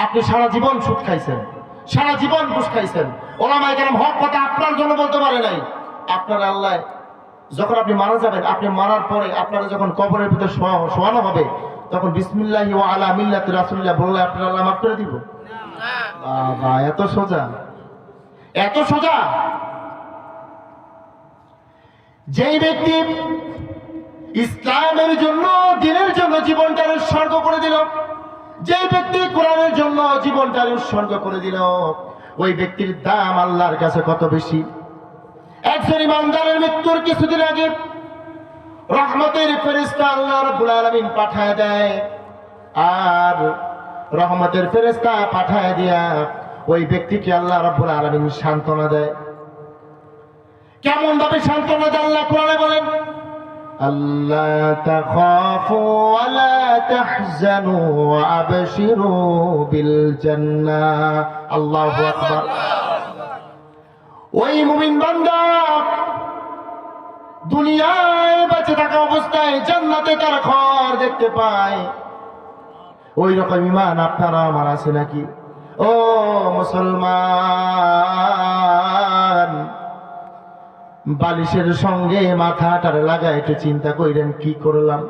আপনি সারা জীবন সুদ খাইছেন, সারা জীবন ঘুষ খাইছেন, ওলামায়ে কেরাম হক কথা আপনার জন্য বলতে পারে নাই। আপনার আল্লাহ যখন আপনি মারা যাবেন, আপনি মারার পরে আপনারা যখন কবরের ভিতরে শোয়ানো হবে, তখন বিসমিল্লাহি ওয়া আলা মিল্লাতি রাসূলিল্লাহ বললে আপনার আল্লাহ মাফ করে দিব? বাবা, এত সোজা, এত সোজা। যেই ব্যক্তি ইসলামের জন্য, দ্বীনের জন্য জীবনটাকে উৎসর্গ করে দিল, যেই ব্যক্তি কোরআনের জন্য জীবনটাকে উৎসর্গ করে দিল, ওই ব্যক্তির দাম আল্লাহর কাছে কত বেশি। একজন ইমানদারের মৃত্যুর কিছুদিন আগে রহমতের ফেরেশতা আল্লাহ রাব্বুল আলামিন পাঠায় দেয়, আর রহমতের ফেরেশতা পাঠায় দিয়া ওই ব্যক্তিকে আল্লাহ রাব্বুল আলামিন সান্ত্বনা দেয়। কেমন ভাবে সান্ত্বনা দেয় আল্লাহ কোরআনে বলেন, আল্লা তাখাফু ওয়া লা তাহজানু ওয়া আবশিরু বিল জান্নাহ। আল্লাহু আকবার। ওই মুমিন বান্দা দুনিয়ায় বেঁচে থাকা অবস্থায় জান্নাতে তার ঘর দেখতে পায়, ওই রকম ঈমান আপনার আমার আছে নাকি? ও মুসলমান, বালিশের সঙ্গে মাথাটার লাগায় একটু চিন্তা কইরেন, কি করলাম?